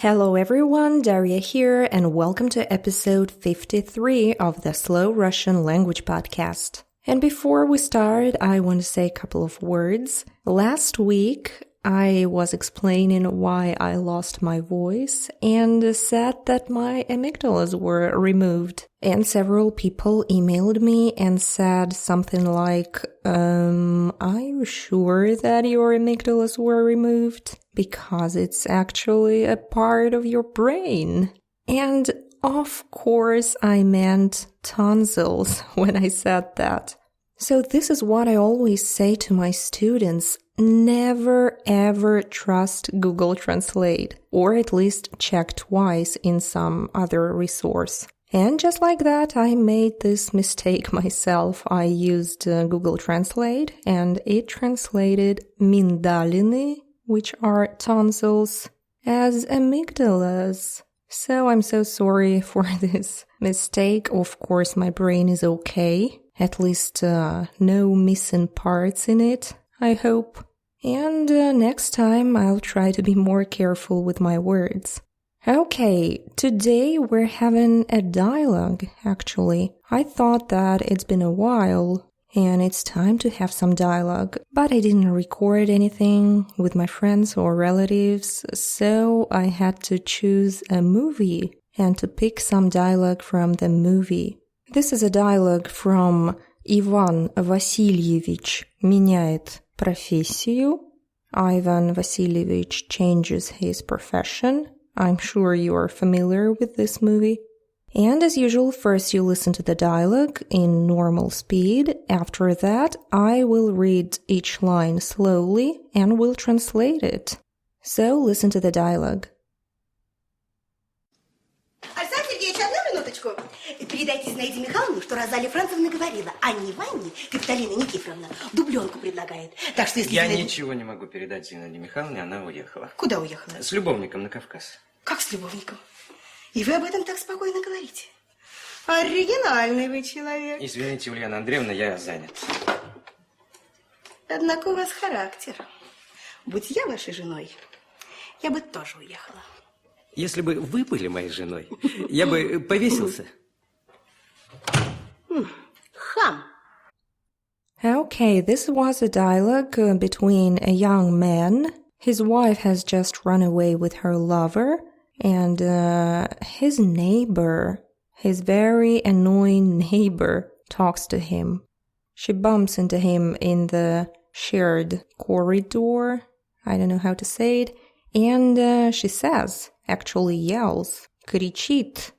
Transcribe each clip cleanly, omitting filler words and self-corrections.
Hello everyone, Daria here, and welcome to episode 53 of the Slow Russian Language Podcast. And before we start, I want to say a couple of words. Last week, I was explaining why I lost my voice and said that my amygdalas were removed. And several people emailed me and said something like, are you sure that your amygdalas were removed? Because it's actually a part of your brain. And of course I meant tonsils when I said that. So this is what I always say to my students. Never ever trust Google Translate, or at least check twice in some other resource. And just like that, I made this mistake myself. I used Google Translate and it translated миндалины, which are tonsils, as amygdalas. So I'm so sorry for this mistake. Of course, my brain is okay. At least no missing parts in it, I hope. And next time I'll try to be more careful with my words. Okay, today we're having a dialogue, actually. I thought that it's been a while and it's time to have some dialogue, but I didn't record anything with my friends or relatives, so I had to choose a movie and to pick some dialogue from the movie. This is a dialogue from Иван Васильевич меняет профессию. Ivan Vasilievich changes his profession. I'm sure you are familiar with this movie. And as usual, first you listen to the dialogue in normal speed. After that, I will read each line slowly and will translate it. So listen to the dialogue. Александр Сергеевич, одну минуточку. Передайте Зинаиде Михайловне, что Розалия Францевна говорила. Анне Ивановне Капиталина Никифоровна дублёнку предлагает. Так что если... Я ничего не могу передать Зинаиде Михайловне, она уехала. Куда уехала? С любовником на Кавказ. Как с любовником? И вы об этом так спокойно говорите. Оригинальный вы человек. Извините, Ульяна Андреевна, я занят. Однако у вас характер. Будь я вашей женой, я бы тоже уехала. Если бы вы были моей женой, я бы повесился. Хам. Okay, this was a dialogue between a young man. His wife has just run away with her lover, and his neighbor, his very annoying neighbor, talks to him. She bumps into him in the shared corridor. I don't know how to say it. And she says, actually yells, кричит,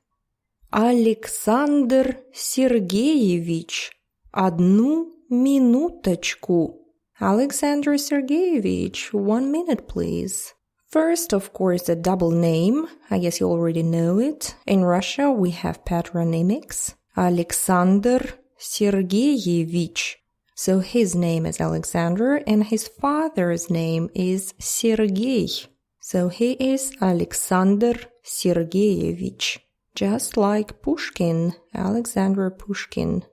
Александр Сергеевич, одну минуточку. Alexander Sergeyevich, 1 minute, please. First, of course, the double name. I guess you already know it. In Russia, we have patronymics. Alexander Sergeyevich. So his name is Alexander and his father's name is Sergey. So he is Alexander Sergeyevich. Just like Pushkin, Alexander Pushkin.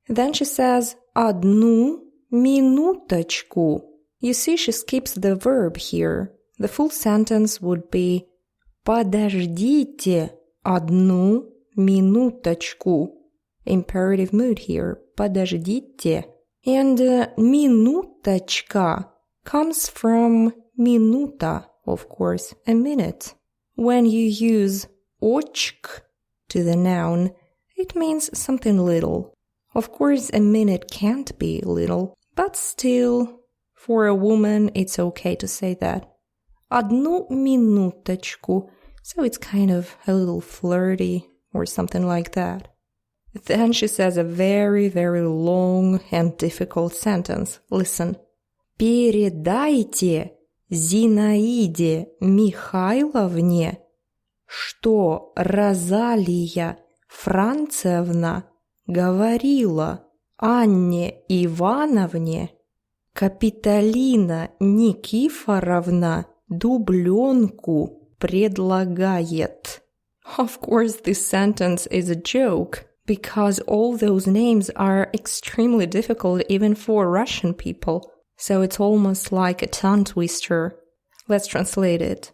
Then she says, одну минуточку. You see, she skips the verb here. The full sentence would be подождите одну минуточку. Imperative mood here. Подождите. And минуточка comes from minuta, of course, a minute. When you use очк to the noun, it means something little. Of course, a minute can't be little, but still, for a woman, it's okay to say that. Одну минуточку. So it's kind of a little flirty or something like that. Then she says a very, very long and difficult sentence. Listen. Передайте Зинаиде Михайловне, что Розалия Францевна говорила Анне Ивановне, Капитолина Никифоровна дублёнку предлагает. Of course, this sentence is a joke, because all those names are extremely difficult even for Russian people. So it's almost like a tongue twister. Let's translate it.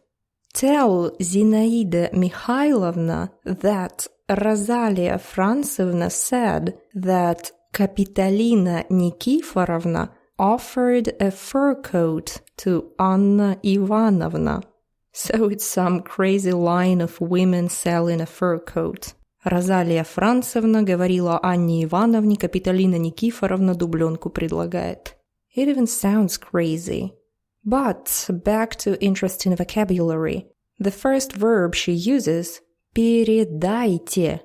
Tell Zinaida Mikhailovna that Rosalia Franzevna said that Kapitolina Nikiforovna offered a fur coat to Anna Ivanovna. So it's some crazy line of women selling a fur coat. Розалия Францевна говорила Анне Ивановне Капитолина Никифоровна дублёнку предлагает. It even sounds crazy. But back to interesting vocabulary. The first verb she uses, передайте.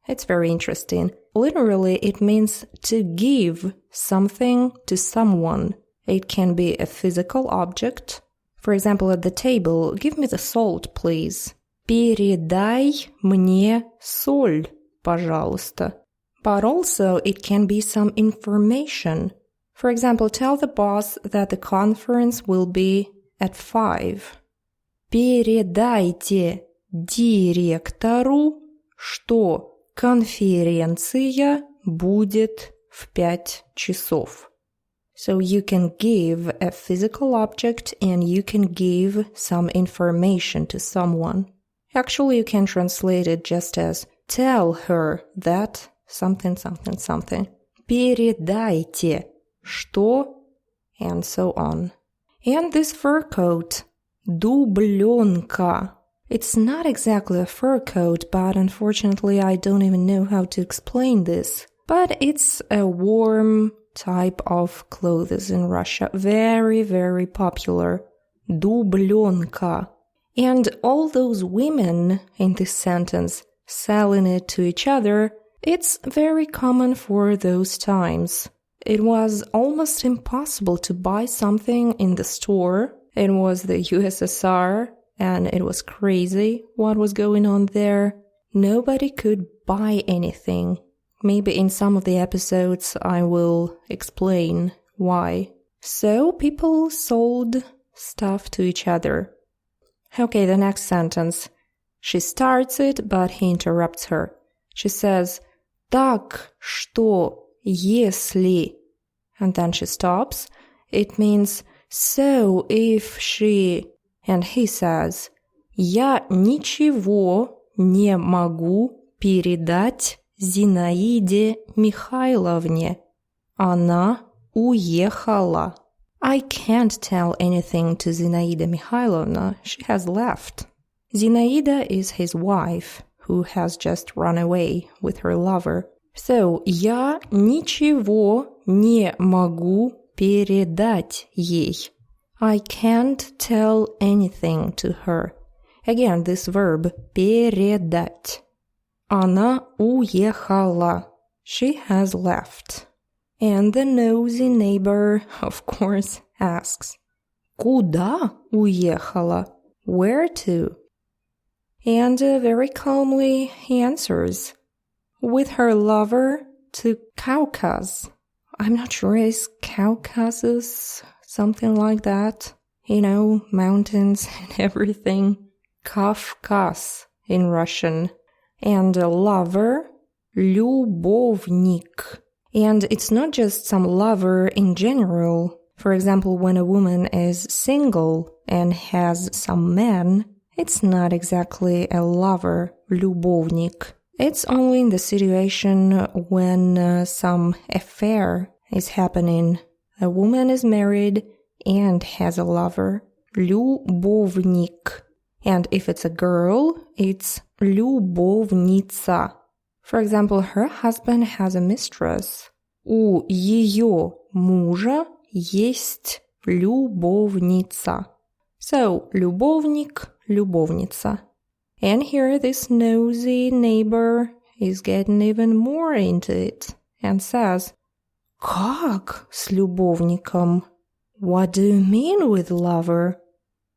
It's very interesting. Literally, it means to give something to someone. It can be a physical object. For example, at the table, give me the salt, please. Передай мне соль, пожалуйста. But also, it can be some information. For example, tell the boss that the conference will be at 5. Передайте директору, что конференция будет в 5 часов. So you can give a physical object and you can give some information to someone. Actually, you can translate it just as tell her that something, something, something. Передайте что, and so on. And this fur coat, дублёнка. It's not exactly a fur coat, but unfortunately I don't even know how to explain this. But it's a warm type of clothes in Russia. Very, very popular. Дублёнка. And all those women in this sentence selling it to each other, it's very common for those times. It was almost impossible to buy something in the store. It was the USSR, and it was crazy what was going on there. Nobody could buy anything. Maybe in some of the episodes I will explain why. So people sold stuff to each other. Okay, the next sentence. She starts it, but he interrupts her. She says, так что если, and then she stops. It means, so if she, and he says, я ничего не могу передать Зинаиде Михайловне. Она уехала. I can't tell anything to Zinaida Mikhailovna. She has left. Zinaida is his wife, who has just run away with her lover. So, я ничего не могу передать ей. I can't tell anything to her. Again, this verb, передать. Она уехала. She has left. And the nosy neighbor, of course, asks, Куда уехала? Where to? And very calmly he answers, with her lover to Kavkaz. I'm not sure, is Caucasus something like that? You know, mountains and everything. Kavkaz in Russian. And a lover, любовник. And it's not just some lover in general. For example, when a woman is single and has some man, it's not exactly a lover, любовник. It's only in the situation when some affair is happening. A woman is married and has a lover, любовник. And if it's a girl, it's любовница. For example, her husband has a mistress. У ее мужа есть любовница. So, любовник, любовница. And here this nosy neighbor is getting even more into it and says, Как с любовником? What do you mean with lover?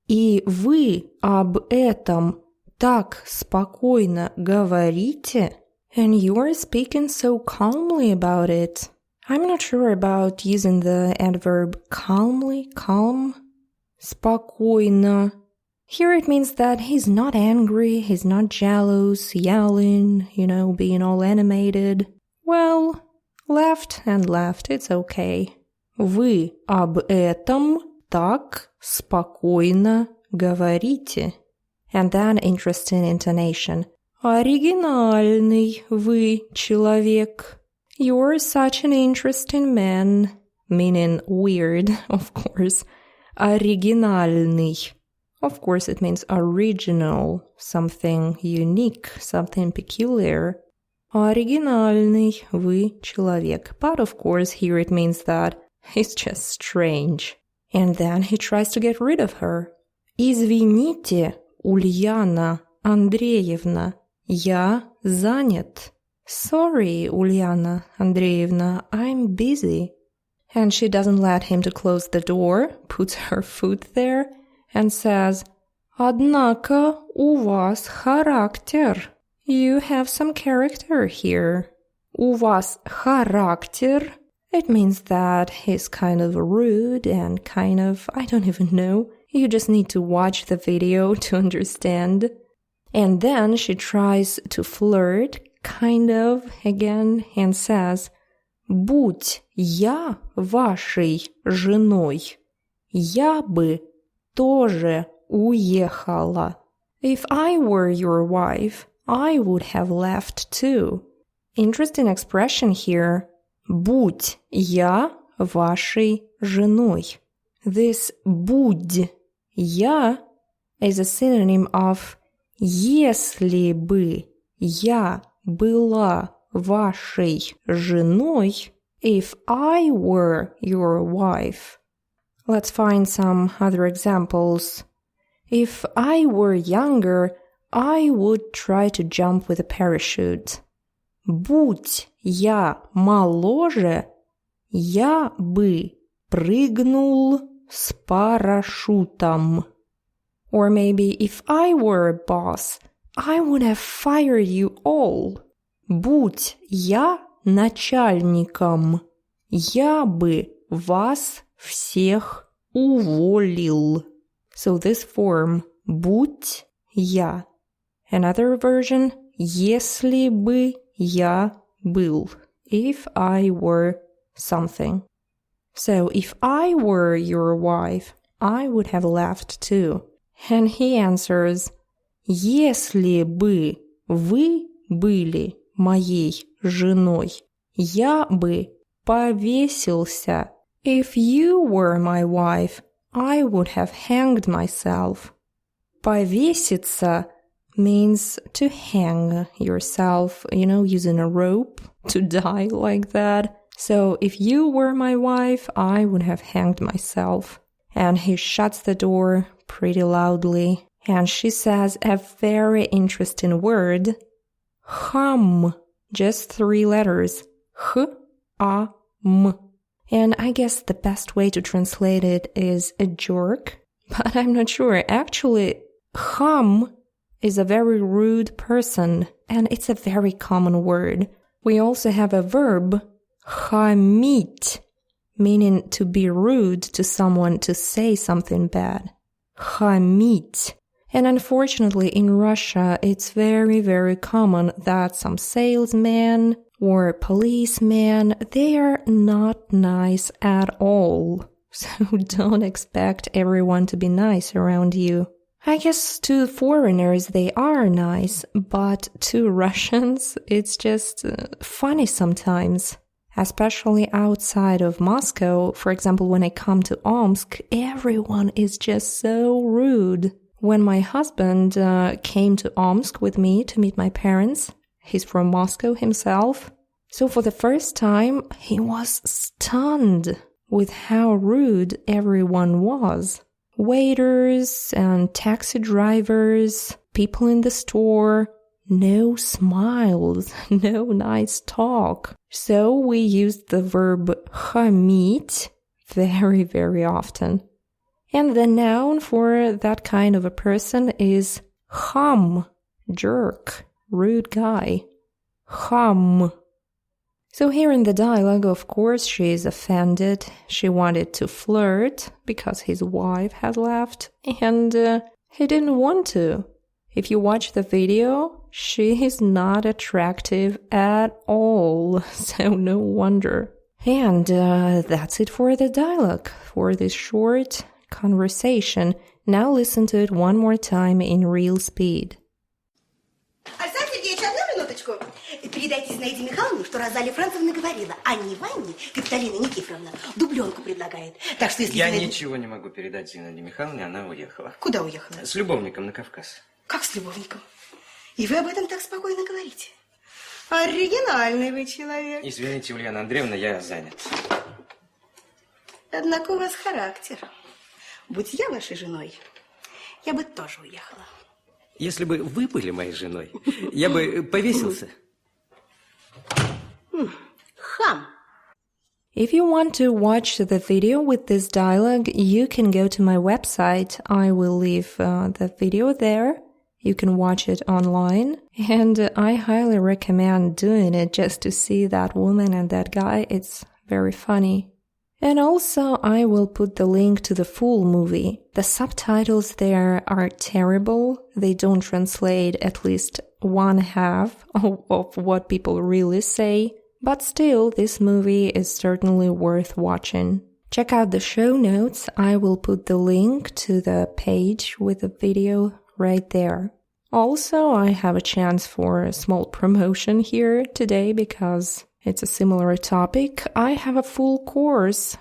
И вы об этом так спокойно говорите? And you're speaking so calmly about it. I'm not sure about using the adverb calmly, calm. Спокойно. Here it means that he's not angry, he's not jealous, yelling, being all animated. Well, left and left, it's okay. Вы об этом так спокойно говорите. And then interesting intonation. Оригинальный вы человек. You're such an interesting man. Meaning weird, of course. Оригинальный. Of course, it means original, something unique, something peculiar. Оригинальный вы человек. But of course, here it means that he's just strange. And then he tries to get rid of her. Извините, Ульяна Андреевна, я занят. Sorry, Ulyana Andreyeva, I'm busy. And she doesn't let him to close the door, puts her foot there, and says, Однако у вас характер. You have some character here. У вас характер. It means that he's kind of rude and kind of, I don't even know. You just need to watch the video to understand. And then she tries to flirt, kind of, again, and says, Будь я вашей женой, я бы тоже уехала. If I were your wife, I would have left too. Interesting expression here. Будь я вашей женой. This будь я is a synonym of если бы я была вашей женой, if I were your wife. Let's find some other examples. If I were younger, I would try to jump with a parachute. Будь я моложе, я бы прыгнул с парашютом. Or maybe if I were a boss, I would have fired you all. Будь я начальником, я бы вас всех уволил. So this form, будь я. Another version, если бы я был. If I were something. So if I were your wife, I would have left too. And he answers, если бы вы были моей женой, я бы повесился. If you were my wife, I would have hanged myself. Повеситься means to hang yourself, using a rope to die like that. So if you were my wife, I would have hanged myself. And he shuts the door pretty loudly. And she says a very interesting word. Хам. Just 3 letters. H-A-M. And I guess the best way to translate it is a jerk. But I'm not sure. Actually, хам is a very rude person. And it's a very common word. We also have a verb, хамить, meaning to be rude to someone, to say something bad. Хамить. And unfortunately, in Russia, it's very, very common that some salesmen or policemen, they are not nice at all. So don't expect everyone to be nice around you. I guess to foreigners, they are nice, but to Russians, it's just funny sometimes. Especially outside of Moscow, for example, when I come to Omsk, everyone is just so rude. When my husband came to Omsk with me to meet my parents, he's from Moscow himself. So for the first time, he was stunned with how rude everyone was. Waiters and taxi drivers, people in the store, no smiles, no nice talk. So we used the verb хамить very, very often. And the noun for that kind of a person is хам, jerk, rude guy. Хам. So here in the dialogue, of course, she is offended. She wanted to flirt because his wife had left, and he didn't want to. If you watch the video, she is not attractive at all, so no wonder. And that's it for the dialogue, for this short conversation. Now listen to it one more time in real speed. Александр Сергеевич, одну минуточку. Передайте Зинаиде Михайловне, что Розалия Францевна говорила. Анне Ивановне Капиталина Никифоровна дублёнку предлагает. Так что если Я Зинаида... ничего не могу передать Зинаиде Михайловне, она уехала. Куда уехала? С любовником на Кавказ. Как с любовником? И вы об этом так спокойно говорите. Оригинальный вы человек. Извините, Ульяна Андреевна, я занят. Однако у вас характер. Будь я вашей женой, я бы тоже уехала. Если бы вы были моей женой, я бы повесился. Хам. If you want to watch the video with this dialogue, you can go to my website. I will leave the video there. You can watch it online. And I highly recommend doing it just to see that woman and that guy. It's very funny. And also, I will put the link to the full movie. The subtitles there are terrible. They don't translate at least one half of what people really say. But still, this movie is certainly worth watching. Check out the show notes. I will put the link to the page with the video right there. Also, I have a chance for a small promotion here today because it's a similar topic. I have a full TPRS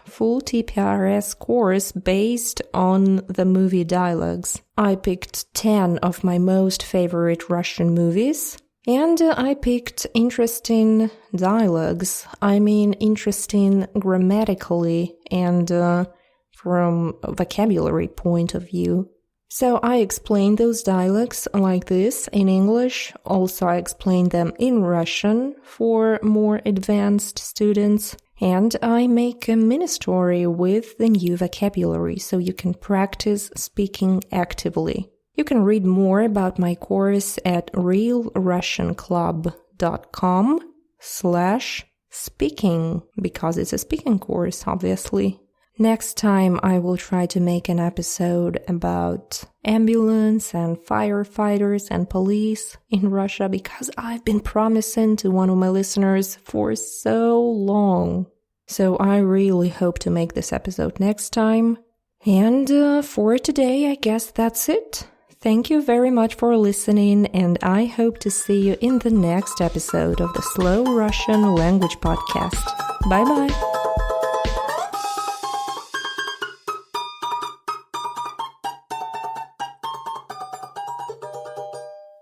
course based on the movie dialogues. I picked 10 of my most favorite Russian movies. And I picked interesting dialogues. I mean, interesting grammatically and from a vocabulary point of view. So I explain those dialogues like this in English. Also, I explain them in Russian for more advanced students. And I make a mini story with the new vocabulary so you can practice speaking actively. You can read more about my course at realrussianclub.com/speaking, because it's a speaking course, obviously. Next time I will try to make an episode about ambulance and firefighters and police in Russia, because I've been promising to one of my listeners for so long. So I really hope to make this episode next time. And for today, I guess that's it. Thank you very much for listening, and I hope to see you in the next episode of the Slow Russian Language Podcast. Bye-bye!